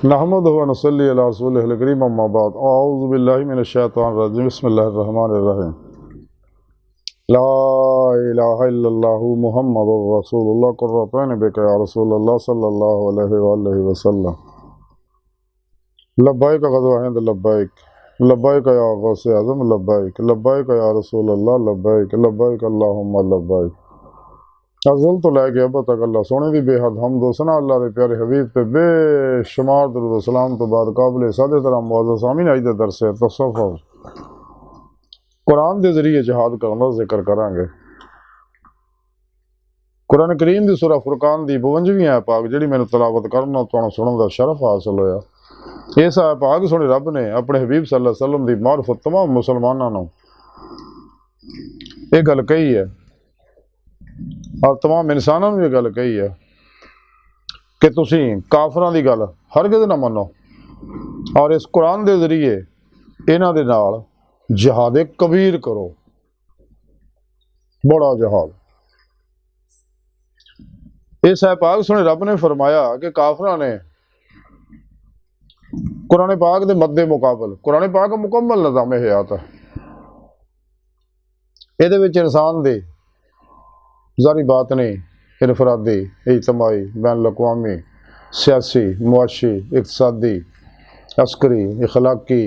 नहमदुहु व नसल्ली अला रसूलिहिल करीम अम्मा बाद अऊज़ु बिल्लाहि मिनश शैतानिर रजीम बिस्मिल्लाहिर रहमानिर रहीम ला इलाहा इल्लल्लाहु मुहम्मदुर रसूलुल्लाह कुर्रतैन बिका या रसूलल्लाह सल्लल्लाहु अलैहि वसल्लम लब्बैक गज़वा हिंद लब्बैक या गौसे आज़म लब्बैक या रसूलल्लाह लब्बैक अल्लाहुम्मा लब्बैक। अज़ल तो लै गया अब तक अल्लाह सोने की बेहद हमदो सना अल्लाह के प्यारे हबीब पे बेशुमार दुरूद सलाम तो बाद काबिल सादे तरह मुअज़्ज़ज़ सामीन अज दे दरस तसव्वुफ़ कुरान के जरिए जिहाद करने का जिक्र करांगे। कुरान करीम की सूरह फुरकान की 52वीं आयत पाक जिहड़ी मैनूं तलावत करना तुहानूं सुनने का शरफ हासिल होया। इस आयत पाक सुनी रब ने अपने हबीब सल्लल्लाहु अलैहि वसल्लम की मार्फत तमाम मुसलमानों नूं ये गल कही है और तमाम इंसानों ने यह गल कही है कि तुसी काफरां दी गल हरगिज़ ना मनो और इस कुरान के जरिए इन्हां दे नाल जिहाद कबीर करो, बड़ा जिहाद। इस आयत पाक सुने रब ने फरमाया कि काफरां ने कुरान पाक के मद्दे मुकाबल कुरान पाक मुकम्मल निज़ाम हयात है। इहदे विच इंसान दे ज़ारी बात नहीं, इनफरादी, इज्तमाई, बैन अक़वामी, सियासी, मुआशी, इक़्तिसादी, अस्करी, इखलाकी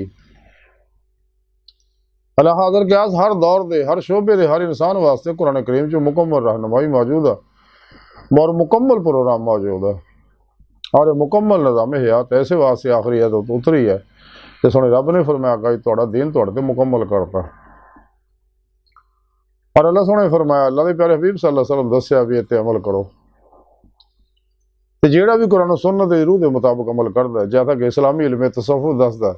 अला हाज़र क्यास हर दौर दे हर शोबे दे हर इंसान वास्ते कुरान करीम च मुकम्मल रहनुमाई मौजूद है और मुकम्मल प्रोग्राम मौजूद है और मुकम्मल निज़ाम हयात ऐसे वास्ते आखिरी है तो उतरी है तो सोने रब ने फरमाया कि तुहाडा दीन तुहाडे ते मुकम्मल करता। और अल्लाह सोने फरमाया अल्लाह के प्यारे हबीब सल्लल्लाहु अलैहि वसल्लम दस्या भी इत्ते अमल करो तो जेड़ा भी कुरान सुन्नत दी रूह के मुताबिक अमल करता है जैसा कि इस्लामी इल्म तसव्वुफ़ दसदा है।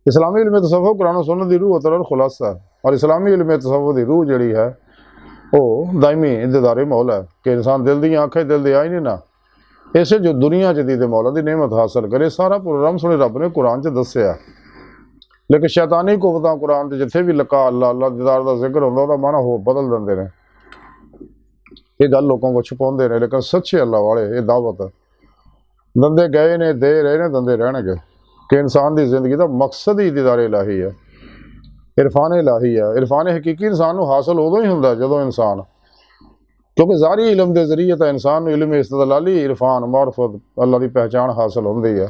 इस्लामी इल्म तसव्वुफ़ कुरान सुन्नत दी रूह अतर खुलासा है और इस्लामी इल्म तसव्वुफ़ दी रूह जिहड़ी है वो दायमी इंतज़ार मौला है कि इंसान दिल दी आंखें दिल दे आई नहीं ना इसे जो दुनिया च दीदे मौला की नेमत हासिल करे सारा प्रोग्राम सुने रब ने कुरान च दस्या। लेकिन शैतानी कुवतां कुरान से जिथे भी लका अल्लाह अल्लाह दीदार का जिक्र होंदा उहदा माना हो बदल देंदे ने। ये गल लोगों को छुपाउंदे ने लेकिन सच्चे अल्लाह वाले ये दावत है दंदे गए ने दे रहे ने दंदे रहणगे कि इंसान की जिंदगी का मकसद ही दीदार इलाही है, इरफान इलाही है। इरफान हकीकी इंसान को हासिल उदों ही होंदा जदों इंसान क्योंकि ज़ारी इलम के जरिए तो इंसान इलम इस्तदलाली इरफान मार्फत अल्लाह की पहचान हासिल होंदी है।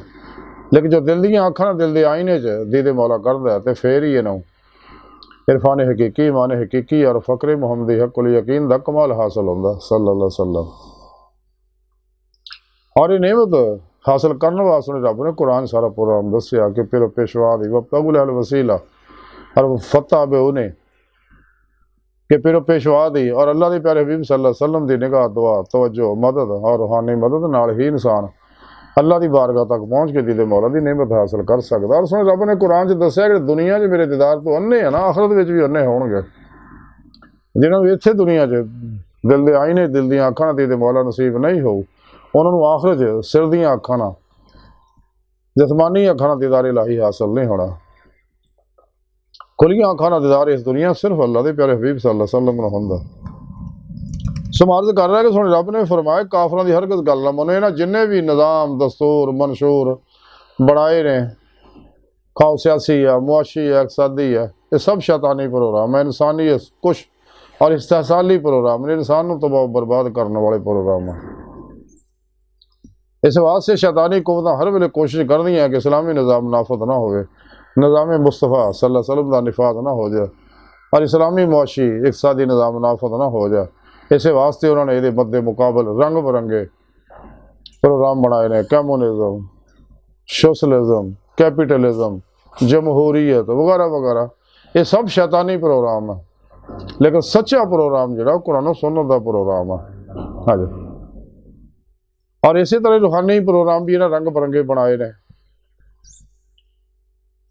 लेकिन जो दिल दी अखां दिल के आईने च दीदे मौला करता है तो फिर ही इन्हों इरफान हकीकी ईमान हकीकी और फ़क्र मुहम्मदी हक़ुल यकीन का कमाल हासिल होंदा सल्लल्लाहु अलैहि वसल्लम। और ये नेमत हासिल करने वास्ते रब ने कुरान सारा प्रोग्राम दस्या कि फिर पेशवा दी वब्तगुल वसीला और फतह बे उन्हें कि फिर पेशवा दी और अल्लाह के प्यारे हबीब सल्लल्लाहु अलैहि वसल्लम की निगाह दुआ तवज्जो मदद और रूहानी मदद नाल ही इंसान अल्लाह की बारगाह तक पहुँच के दीदे मौला की नेमत हासिल कर सकता। और सुने रब ने कुरान च दस्या कि दुनिया च मेरे दीदार तो अन्ने है ना आखिरत में भी अन्ने होणगे जिन्होंने इत्थे दुनिया च दिल के आईने दिल दी अखां दीदे मौला नसीब नहीं हो उन्होंने आखिरत च सिर दी अखां जिस्मानी अखां दीदार इलाही हासिल नहीं होना। खुलियां अखां दीदार इस दुनिया सिर्फ अल्लाह के प्यारे हबीब सल्लल्लाहु अलैहि वसल्लम होंदा। समार्ज कर रहा है कि सुने रब ने फरमाया काफरां दी हरगिज़ गल ना मनो। इन्हां जिन्ने भी निज़ाम दस्तूर मंशूर बनाए ने खाओ सियासी है मुआशी है इक़्तिसादी है ये सब शैतानी प्रोग्राम है इंसानी कुछ और इस्तेहसाली प्रोग्राम ने इंसान को तबाह बर्बाद करने वाले प्रोग्राम है। इस वास्ते शैतानी कुव्वतां हर वेले कोशिश कर दी हैं कि इस्लामी निज़ाम नाफद ना हो निज़ाम मुस्तफ़ा सल्लल्लाहु अलैहि वसल्लम का निफाज ना हो जाए और इस्लामी मुआशी इक़्तिसादी निज़ाम नाफद ना हो जाए। इस वास्ते उन्होंने ये मद्दे मुकाबल रंग बिरंगे प्रोग्राम बनाए ने कम्युनिज़म सोशलिज़म कैपिटलिज़म जमहूरीयत वगैरह वगैरह ये सब शैतानी प्रोग्राम है। लेकिन सच्चा प्रोग्राम जो कुरान सुन्नत का प्रोग्राम है। हाँ जी। और इसी तरह रूहानी प्रोग्राम भी इन्हें रंग बिरंगे बनाए ने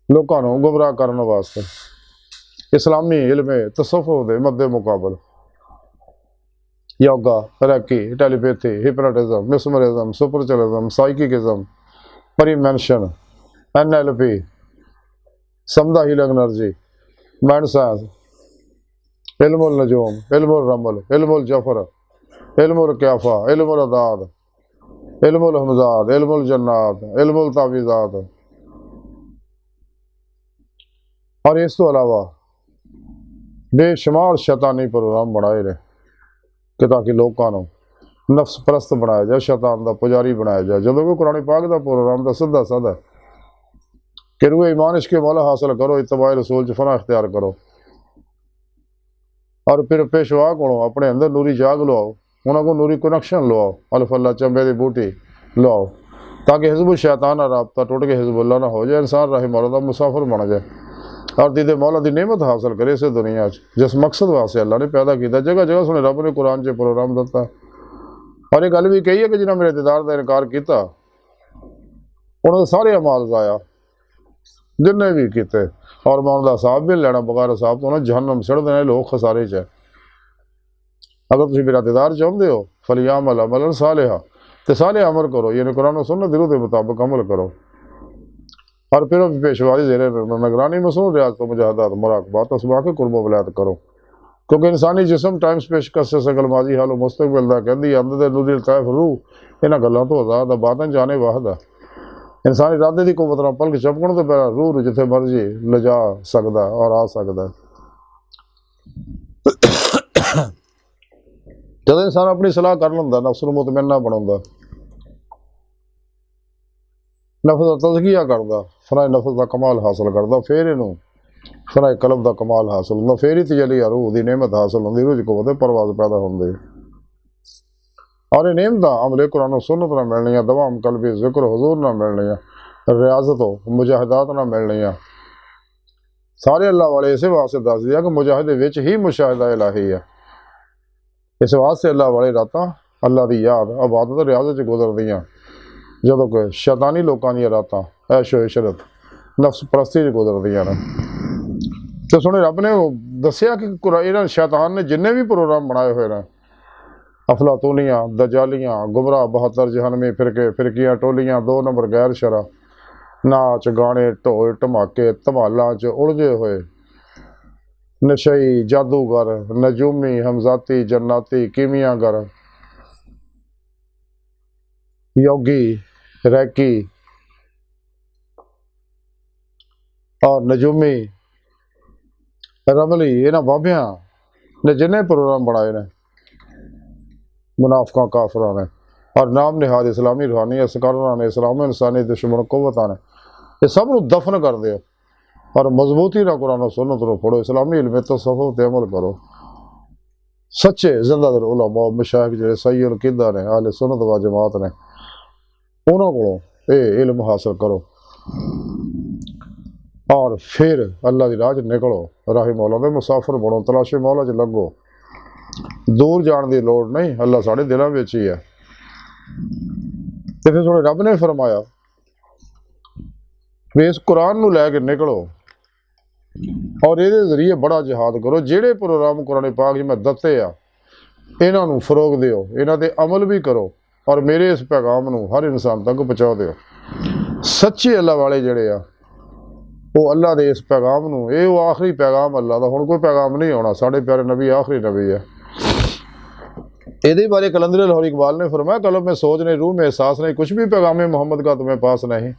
लोगों को गुमराह करने वास्ते। इस्लामी इल्म तसव्वुफ़ दे मद्दे मुकाबल yoga reiki telepathy hypnotism mesmerism सुपरचलिज्म साइकिकिज्म परिमेंशन NLP समदा हीलिंग एनर्जी माइंड साइंस इल्मुल नजूम इल्मुल रमल इल्मुल जफर इल्मुल क्याफा इल्मुल अदाद इल्मुल हमजात, इल्मुल जन्नात, इल्मुल तावीज़ात। और इस तो अलावा बेशुमार शैतानी प्रोग्राम बनाए ने कि ताकि लोगों को नफ्स परस्त बनाया जाए, शैतान का पुजारी बनाया जाए। जो कि कुरान पाक का प्रोग्राम तो सीधा साधा कि रूए ईमान इश्क़ मौला हासिल करो, इत्तबा रसूल च फना इख्तियार करो, और फिर पेशवा को अपने अंदर नूरी जाग लवाओ, उन्होंने नूरी कनैक्शन लवाओ, अल्फल्ला चंबे की बूटी लवाओ, ताकि हिजबुल शैतान का राबता टुट के हिजबुल्ला ना हो जाए, इंसान राही मौला का मुसाफिर बन जाए और दीदे मौला की नेमत हासिल करे इस दुनिया जिस मकसद वास्ते अल्लाह ने पैदा किया। जगह जगह सुने रब ने कुरान च प्रोग्राम दिता। और एक गल भी कही है कि जिन्हें मेरे दीदार का इनकार किया उन्होंने सारे अमाल जाया जिन्हें भी किए, और मैं उनका हिसाब भी लेना बगैर हिसाब तो उन्हें जहन्नम सड़ देने लोग खसारे च। अगर तुम मेरा दीदार चाहते हो फलियामल अमलन सालिहा, तो साले अमल करो, यानी कुरान सुन्नत दिलों के मुताबिक अमल करो। और फिर पेशवारी जेर निगरानी मसनून रियाज तो मुजाहदात मुराकबात असबा के कुर्ब वलायत करो, क्योंकि इंसानी जिसम टाइम्स पेशकश से सकल माजी हालो मुस्तकबिल दा कहती अंदर दे नूरी लताइफ रूह इन्हां गल्लां तो आज़ाद है, बातन जाने वाहद है। इंसानी इरादे की कुव्वत नाल पलक झपकण तो पहला रूह जिथे मर्जी लिजा सकदा और आ सकदा। जब इंसान अपनी सलाह कर लैंदा, नफ्स नूं मुतमइन्ना बनाउंदा, नफ्स का तज़किया करदा, फनाए नफ्स का कमाल हासिल करदा, फिर इनू फनाए कलब का कमाल हासिल होंदा, फिर ही तजली रूह की नेमत हासिल होंदी, रूह च कुव्वत परवाज़ पैदा होंदी। और ये नेमत अमले कुरान सुन्नत ना मिलनियां, दवाम कल्बी जिक्र हुजूर ना मिलनियां, रियाजत मुजाहिदात ना मिलनियां। सारे अल्लाह वाले इस वास्ते दस दिया कि मुजाहिदे विच ही मुशाहिदा इलाही है। इस वास्ते अल्लाह वाले रातां अल्लाह की याद इबादत रियाजत च गुजरदियां, जदों कि शैतानी लोगों दी रातां ऐशो इशरत नफ्स परस्ती च गुजरदियां ने। तो सुने रब ने दसिया कि इन्हां शैतान ने जिन्ने भी प्रोग्राम बनाए हुए हैं, अफलातूनियाँ, दजालियाँ, गुमराह 72 जहनमी फिरके, फिरकियाँ टोलियाँ, 2 नंबर गैर शरा, नाच गाने ढोल धमाके धमालों च उलझे हुए नशई जादूगर नजूमी हमजाती जन्नाती कीमियागर योगी रैकी और नजूमी रमली, इन्हां बाबियां ने जिन्हें प्रोग्राम बनाए ने मुनाफिकां काफरां ने और नाम निहाद इस्लामी रूहानी असकारां ने इस्लाम इंसानी दुश्मन कुव्वतां ने, ये सब नूं दफन कर दो और मजबूती ना कुरान सुन्नत नूं पढ़ो, इस्लामी इल्म तसव्वुफ ते अमल करो। सच्चे जिंदा दिल उलमा मशाइख जिहड़े सही अकीदा ने अहले सुन्नत व जमात ने, उन्हां कोलों ये इल्म हासिल करो और फिर अल्लाह की राह च निकलो, राही मौला दे मुसाफिर बनो, तलाशे मौला च लगो। दूर जाने की लोड़ नहीं, अल्लाह साढ़े दिलों में ही है। तो फिर थोड़े रब ने फरमाया भी इस कुरान नूं लैके निकलो और ये जरिए बड़ा जिहाद करो। जेड़े प्रोग्राम कुरान पाक मैं दते आ इन्हां नूं फरोग दिओ, इन्हां ते अमल भी करो और मेरे इस पैगाम नूं हर इंसान तक पहुँचा दिओ। सच्चे अल्लाह वाले जड़े आ वो अल्लाह के इस पैगाम नूं, ये वो आखिरी पैगाम अल्लाह का, हुण कोई पैगाम नहीं आना, साढ़े प्यारे नबी आखिरी नबी है। ये बारे कलंदर लाहौरी इकबाल ने फरमाया कलब में सोच नहीं, रूह में एहसास नहीं, कुछ भी पैगाम मोहम्मद का तुम्हें पास नहीं।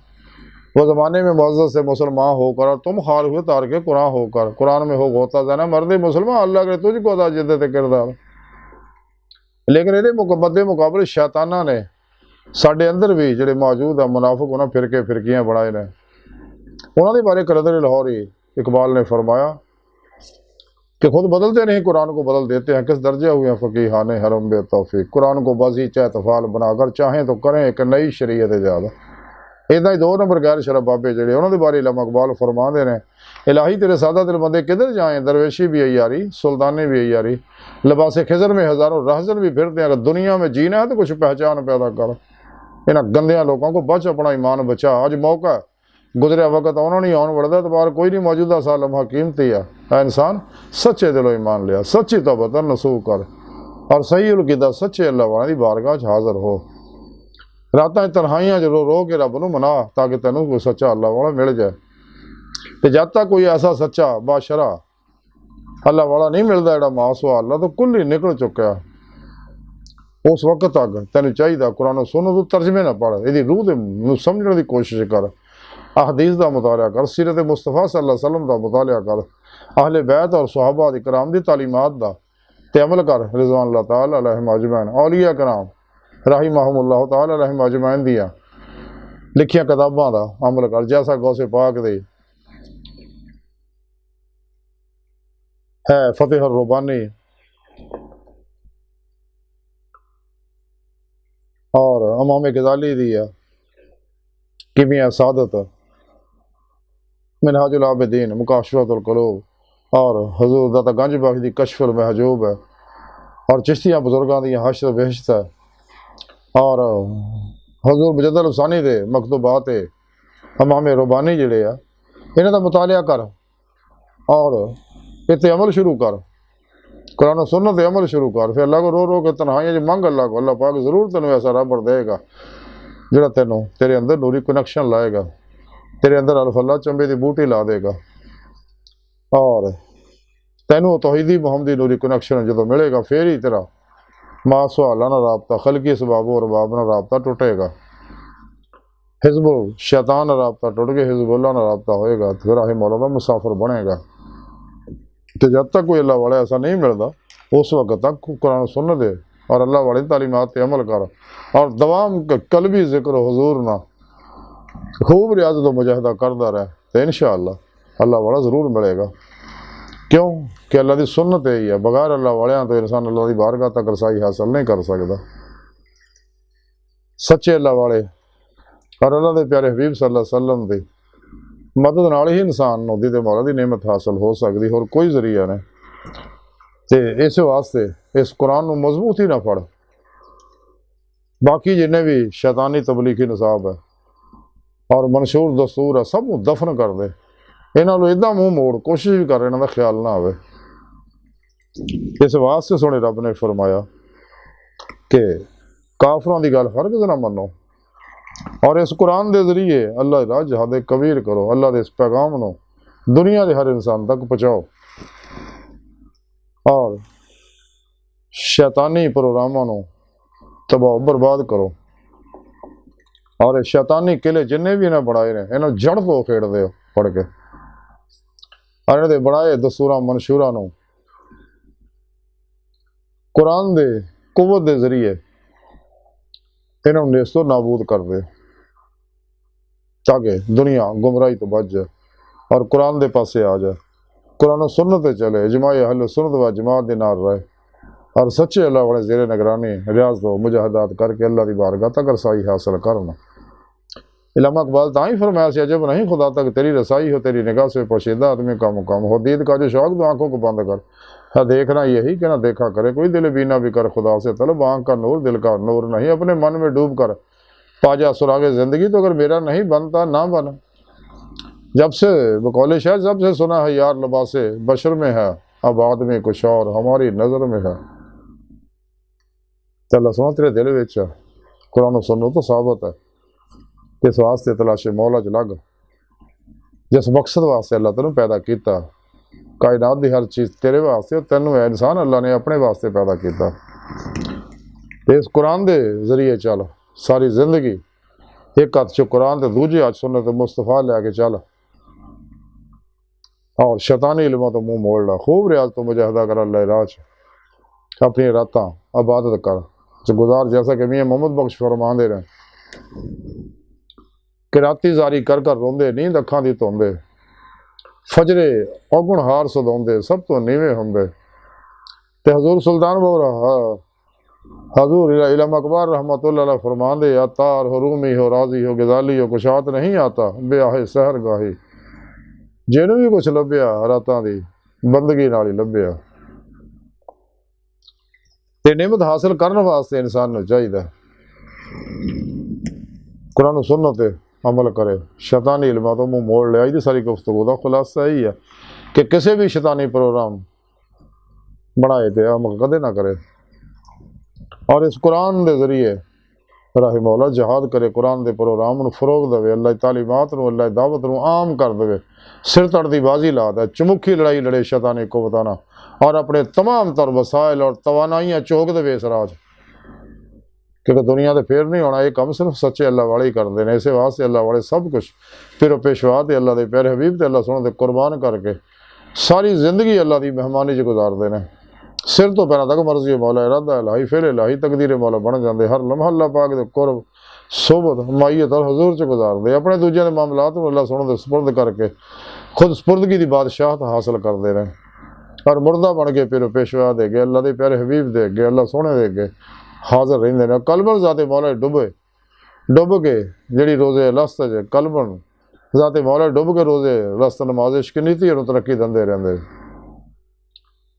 वो ज़माने में मुअज़्ज़ज़ से मुसलमान होकर और तुम खार हुए तार के कुरान होकर, कुरान में हो होता जाना मर्द मुसलमान अल्लाह के तुझको अदा जिद्दत किरदार। लेकिन ये मदे मुकाबले शैताना ने साढ़े अंदर भी जोड़े मौजूद है मुनाफिक उन्होंने फिरके फिरकियाँ बनाए ने, उन्होंने बारे कलंदर लाहौरी इकबाल ने फरमाया कि खुद बदलते नहीं कुरान को बदल देते हैं, किस दर्जे हुए हैं फ़कीहान हरम बे तौफीक, कुरान को बाजी चाहे तफाल बनाकर चाहें तो करें एक नई शरीयत ज़्यादा। इदा ही 2 नंबर गैर शरा बाबे जड़े उन्होंने बारे इलामा इकबाल फरमाते हैं इलाही तेरे सादा दिल बंदे किधर जाएँ, दरवेशी भी अयारी सुल्तानी भी अयारी, लिबास खिजर में हज़ारों रहजन भी फिरते हैं। अगर दुनिया में जीना है तो कुछ पहचान पैदा कर, इन्होंने गंदिया लोगों को बच अपना ईमान बचा। अज मौका है, गुजरिया वक्त आना नहीं आने बढ़ता, तो बार कोई नहीं, मौजूदा साल लम्हा कीमती है। इंसान सच्चे दिलों ईमान लिया, सच्ची तौबत नसूख कर और सही उलकीदा सच्चे अल्लाह वाले की बारगाह हाज़र हो। रातां तन्हाइयां च रो रो के रब नूं मना ताकि तेनों कोई सच्चा अल्लाह वाला मिल जाए। तो जब तक कोई ऐसा सच्चा बाशरा अल्लाह वाला नहीं मिलता जोड़ा मासूआ अल्लाह तो कुल ही निकल चुका। उस वक्त तक तेन चाहिए कुरान सुन तू तर्जमे ना पढ़, यदि रूह दे समझने की कोशिश कर, अहदीस का मुताला कर, सीरत मुस्तफा सल्लल्लाहु अलैहि वसल्लम का मुताला कर, अहले बैत और सहाबा इकराम की तालीमात का ते अमल कर, रिज़वानुल्लाह ताला अलैहिम अजमैन, औलिया कराम रहिमहुमुल्लाह ताला अलैहिम अजमैन दियां लिखिया किताबां का अमल कर, जैसा गौसे पाक दे है फतेह रुबानी और इमाम गजाली दी है किमिया सादत, मिनहाजुल आबिदीन, मुकाशफतुल कुलूब और हजूर दाता गंज बख्श दी कशफुल महजूब है, और चिश्तियाँ बुजुर्गां दी हश्र बेहश्त है, और हजूर मुजद्दल हुसैनी दे मकतूबात है, इमाम रुबानी जिहड़े आ इन्हां दा मुतालिया कर और इत्ते अमल शुरू कर, कुरान और सुन्नत अमल शुरू कर, फिर अल्लाह को रो रो के तन्हाइयां मंग अल्लाह को, अल्लाह पाक जरूर तेन ऐसा रबर देगा जिहड़ा तेनों तेरे अंदर नूरी कनैक्शन लाएगा, तेरे अंदर अल्फल्ला चंबे की बूटी ला देगा, और तेनों तौहीदी मुहम्मदी नूरी कनैक्शन जो मिलेगा फिर ही तेरा मां सुहाला ना रबता, खलकी सबाब और बाब ना रबता टुटेगा, हिजबुल शैतान ना रबता टुट के हिजबुल्ला ना रबता होएगा, तो फिर आही मौला का मुसाफिर बनेगा। तो जब तक कोई अल्लाह वाले ऐसा नहीं मिलता उस वक्त तक कुरान सुन दे और अल्लाह वाले तालीमात पे अमल कर, और दवाम कल्बी जिक्र हुजूर ना खूब रियाजत मुजाहिदा करता रहे, तो इंशाअल्लाह अल्लाह वाला ज़रूर मिलेगा। क्यों कि अल्लाह की सुन्नत यही है, बगैर अल्लाह वाले तो इंसान अल्लाह की बारगाह तक रसाई हासिल नहीं कर सकता। सच्चे अल्लाह वाले और अल्लाह के प्यारे हबीब सल्लल्लाहु अलैहि वसल्लम की मदद नाल ही इंसान नूं दी ते मौला की नेमत हासिल हो सकती, और कोई जरिया नहीं। तो इस वास्ते इस कुरान नूं मजबूत ही ना फड़, बाकी जिन्हें भी शैतानी तबलीगी निसाब है और मंशूर दस्तूर है सब दफन कर दे, इन्हों को इदा मूँह मोड़ कोशिश भी कर, इन्हों का ख्याल ना आवे। इस वास्ते सोने रब ने फरमाया कि काफरों की गल फर्ज ना मनो, और इस कुरान के जरिए अल्लाह राह जहाद कबीर करो, अल्लाह के इस पैगाम को दुनिया के हर इंसान तक पहुँचाओ, और शैतानी प्रोग्रामों को तबाह बर्बाद करो, और शैतानी किले जिन्हें भी इन्हें बनाए ने इन्हों जड़ तो खेड़ दो पढ़ के, और इन्हें बनाए दस्तूर मनशूरा कुरान के कुव्वत के जरिए इन्हों नेस्तो नाबूद कर दे, ताकि दुनिया गुमराही तो बच जाए और कुरान के पासे आ जाए, कुरान सुन्नत चले, इजमाए अहले सुन्नत व जमात के नाल रहे, और सच्चे अल्लाह वाले ज़ेरे निगरानी रियाज तो मुजाहिदात करके अल्लाह की बारगाह तक रसाई हासिल करना। इलामा इकबाल ता ही फरमाया से अजब नहीं खुदा तक तेरी रसाई हो, तेरी निगाह से पोशीदा आदमी का मुकाम हो, दीद का जो शौक तो आंखों को बंद कर है, देखना यही कि ना देखा करे, कोई दिल बीना भी कर खुदा से तलब, आँख का नूर दिल का नूर नहीं, अपने मन में डूब कर पाजा सुरागे ज़िंदगी, तो अगर मेरा नहीं बनता ना बन, जब से बकौले शायद जब से सुना है यार लबासे बशर में है, अब आदमी कुछ और हमारी नज़र में है। चल सुना तेरे दिल में कुरान सुनो तो साबित है, इस वास्ते तलाशे मौला च लग, जिस मकसद वास्ते अल्लाह तेन पैदा किया, कायनात की हर चीज़ तेरे वास्ते, तेन इंसान अल्लाह ने अपने वास्ते पैदा किया, इस कुरान के जरिए चल सारी जिंदगी, एक हथ च कुरान तो दूजे हथ सुन्नत मुस्तफा लैके चल, और शैतानी इल्मों तो मुँह मोड़ ला, खूब रियाज तो मुजाहिदा कर अल्लाह राह च, अपनी रातां इबादत कर गुजार, जैसा कि मियां मोहम्मद बख्श फरमांदे रहे कि राती जारी कर कर रोंदे, नींद अखां दी धोंदे, फजरे औगुण हार सदाउंदे, सब तो नीवे हुंदे, ते हजूर सुल्तान बोरा हजूर इलामा अकबर रहमतुल्लाह अलैह फरमांदे, अतार हो रूमी हो राजी हो गजाली हो कुशात नहीं आता, ब्याहे सहर गाही, जिन्हों भी कुछ लभ्या रातां दी बंदगी नाल ही लभ्या। ते निमत हासिल करने वास्ते इंसान को चाहिए कुरान सुन्नत अमल करे, शैतानी इल्मा तो मुँह मोड़ लिया। ये सारी गुफ्तगू का खुलासा यही है कि किसी भी शैतानी प्रोग्राम बनाए तो अमल कदे ना करे, और इस कुरान के जरिए राही मौला जहाद करे, कुरान के प्रोग्राम को फरोग दे, अल्लाह की तालीमात को अल्लाह की दावत को आम कर दे, सिर तड़ की बाजी ला दे, चमुखी लड़ाई लड़े शैतानी को बताना, और अपने तमाम तर वसाइल और तवानाइयाँ चौक दे इस राज क्योंकि दुनिया तो फिर नहीं होना, ये काम सिर्फ सच्चे अल्लाह वाले ही करते हैं। इस वास्ते अल्लाह वाले सब कुछ फिर पेशवा तो अल्लाह के प्यारे हबीब तो अल्लाह सोहने ते कुर्बान करके सारी जिंदगी अल्लाह की मेहमानी च गुजारते हैं। सिर तो पैरों तक मर्जी मौला इरादा इलाही फिर इलाही तकदीर मौला बन जाते। हर लम्हा अल्लाह पाक दे कुर्ब सोबत माईयत और हजूर च गुजारते। अपने दूजे के मामलात में अल्लाह सोहने दे सुपुर्द करके खुद सुपुर्दगी की बादशाहत हासिल करते रहे और मुर्दा बन के फिर पेशवा दे गए अल्लाह के प्यारे हबीब दे गए अल्लाह सोहने दे गए हाजिर रहिंदे ने। कलबन जाते मौला डुब के जी रोजे लस्त च कलबन जाते मौला डुब के रोजे लस्त नमाज इश्क नीति तरक्की देंदे रहंदे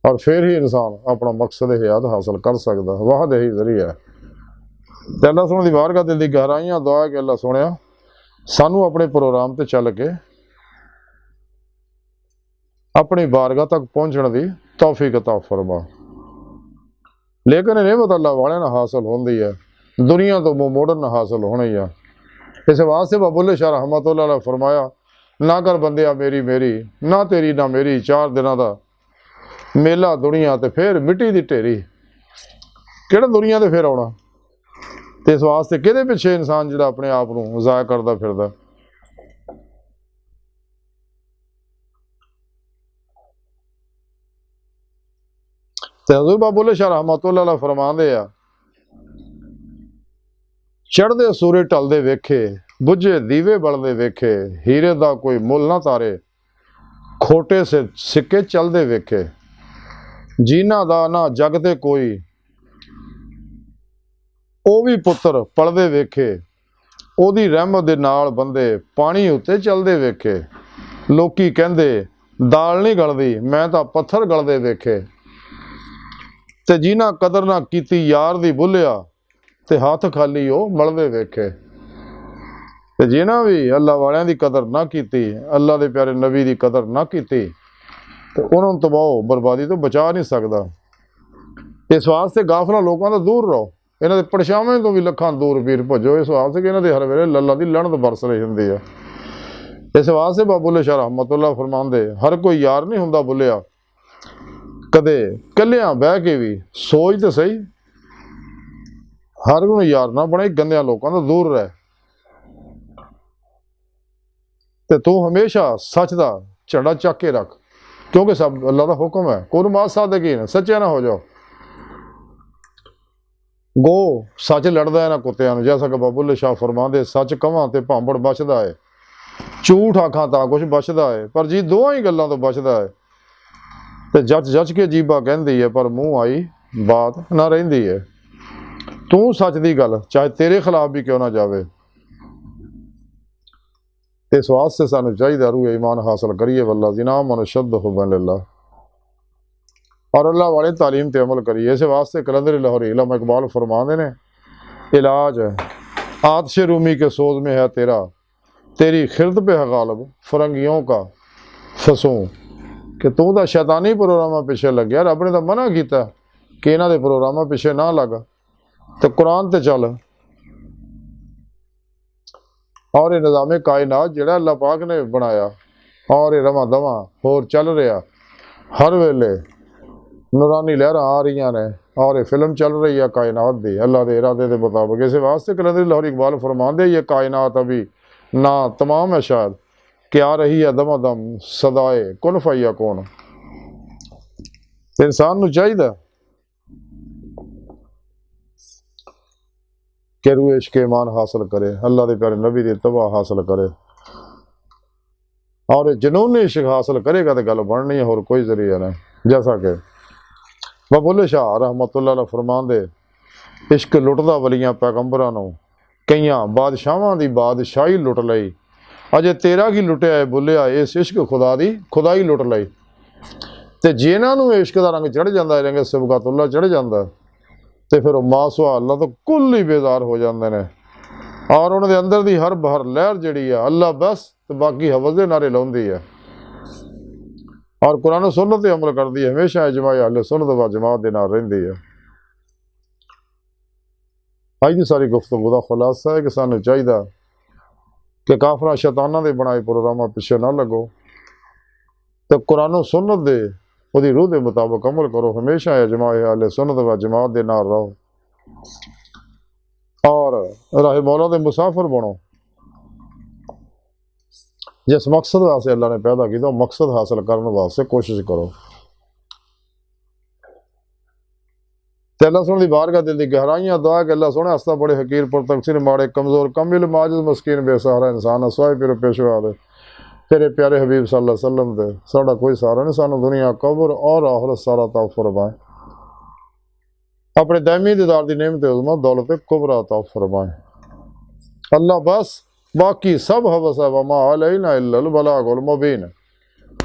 और फिर ही इंसान अपना मकसद हयात हासिल कर सकता। वाहद यही जरिया है। तो अल्लाह सोहने की बारगाह दिल की गहराइयां दुआ है कि अल्लाह सोहने सानू अपने प्रोग्राम ते चल के अपनी बारगाह तक पहुँचने की तौफीक अता फरमा। लेकिन नेमत अल्लाह वाले ना हासिल होंदी है, दुनिया तो मुँह मोड़न ना हासिल होनी है। इस वास्ते बुल्ले शाह रहमतुल्लाह अलैह फरमाया ना कर बंदिया मेरी मेरी ना तेरी ना मेरी 4 दिनों का मेला दुनिया तो फिर मिट्टी की ढेरी किहड़ा दुनिया ते फिर आना। तो इस वास्ते कि पिछे इंसान जो अपने आप को ज़ाया करता फिरदा। तो हज़ूर बुल्ले शाह रहमतुल्लाह अलैह फरमांदे आ चढ़दे सूरज ढलदे वेखे बुझे दीवे बलदे वेखे हीरे दा कोई मुल ना तारे खोटे से सिक्के चलदे वेखे जीना दा ना जगते कोई ਉਹ भी पुत्र पलदे वेखे ਉਹਦੀ रहमत दे नाल बंदे पानी उत्ते चलदे वेखे लोकी कहंदे दाल नहीं गलदी मैं तां पत्थर गलदे वेखे ते जिन्हां कदर ना कीती यार दी भुलिया ते हथ खाली ਉਹ मलदे वेखे। ते जिन्हां भी अल्लाह वालियां दी कदर ना कीती अल्लाह दे प्यारे नबी दी कदर ना कीती ते उन्हां नूं तबाह बर्बादी तो बचा नहीं सकदा। इस वास्ते गाफला लोगों तो दूर रहो, इन्हों के परछावें तो भी लखां दूर पीर भजो। इस वास्ते कि इन्हों हर वेले लल्ला की लणत बरस रही होंगी है। इस वास्ते बुल्ले शाह रहमतुल्लाह फरमांदे हर कोई यार नहीं हुंदा बुलिया कदे कलिया बह के भी सोच तो सही हर कोई यार ना बने गंदिया लोगों तो दूर रह। ते तू हमेशा सच का झंडा चक के रख क्योंकि सब अल्लाह का हुक्म है। कुल मास सादिकीन सच्चे ना हो जाओ। गो सच लड़दा है ना कुत्तियां नूं जैसा कि बुल्ले शाह फरमांदे सच कवां ते भांबड़ बचदा है झूठ आखां तां कुछ बचदा है पर जी दोवां ही गल्लां तो बचदा है। ते जच के जीबा कहंदी है पर मूँह आई बात ना रहिंदी है। तू सच दी गल चाहे तेरे खिलाफ भी क्यों ना जावे। इस वास्ते सानू चाहिए रूह ईमान हासिल करिए वल्ला जिना मन शद हुब्बन लिल्लाह और अल्लाह वाले तालीम ते अमल करिए। इस वास्ते कलंदर लाहौरी इल्लामा इकबाल फरमाते ने इलाज आतिश रूमी के सोज में है तेरा तेरी खिरद पे है गालब फरंगियों का फसूं कि तू तो शैतानी प्रोग्राम पिछे लग गया। रब ने तो मना किया कि इन्हों के प्रोग्राम पिछे ना लग तो कुरान ते चल और ये निज़ाम कायनात जिहड़ा अल्लाह पाक ने बनाया और ये रवां दवां होर चल रहा हर वेले नूरानी लहर आ रही ने और ये फिल्म चल रही है कायनात की अल्लाह के इरादे के मुताबिक। इस वास्ते कलंदर लाहौरी इकबाल फरमांदे ये कायनात अभी ना तमाम है शायद कि आ रही है दमादम सदाए कुन फैया कौन। इंसान नूं चाहिए कि रूह इश्क ईमान हासिल करे अल्लाह के प्यारे नबी की तबाह हासिल करे और जुनून इश्क हासिल करेगा तो गल बननी है और कोई जरिया नहीं। जैसा कि बुल्ले शाह रहमतुल्लाह अलैह फरमांदे इश्क लुटदा वलियां पैगंबरां नूं कईयां बादशाहां दी बादशाही लुट लई अजे तेरा की लुटिया है बुलिया इस इश्क खुदा दी खुदाई लुट लई। ते जिन्हां नूं इश्क दा रंग चढ़ जांदा है रंग सबगतुल्लाह चढ़ जांदा तो फिर मासवा अल्लाह तो कुल ही बेजार हो जाते हैं और उन्होंने अंदर की हर बहर लहर जी है अल्लाह बस तो बाकी हवस के नारे लाउंदी है और कुरान सुन्नत ते अमल करती है। हमेशा इजमाए अहले सुन्नत व जमात के नाल रहिंदी है। अज की सारी गुफ्तगू का खुलासा है कि सानू चाहिए कि काफरा शैताना के बनाए प्रोग्राम पिछे ना लगो तो कुरान सुन्नत दे ਉਹਦੀ रूह के मुताबिक अमल करो। हमेशा इजमाए अहले सुन्नत व जमात के नाल रहो। और राह मौला दे मुसाफिर बनो। जिस मकसद वास्ते अल्लाह ने पैदा किया मकसद हासिल करने वास्ते कोशिश करो। ते अल्लाह सोने दी बारगाह दिल दी गहराइयां दुआ कि अल्लाह सोने हस्ता बड़े हकीर पर तकसीर माड़े कमजोर कमिल माजिज मस्कीन बेसहारा इंसान असवाए फिर पेशवा दे तेरे प्यारे हबीब सल्लल्लाहु अलैहि वसल्लम दे साड़ा कोई सहारा नहीं, सानू दुनिया कब्र और आखिरत सारा तौफ फरमाए। अपने दायमी दीदार दी नेमत उज़्मा दौलत कुबरा तौफ फरमाए। अल्लाह बस बाकी सब हवस है वमा अलैना इल्लल बलागुल मुबीन।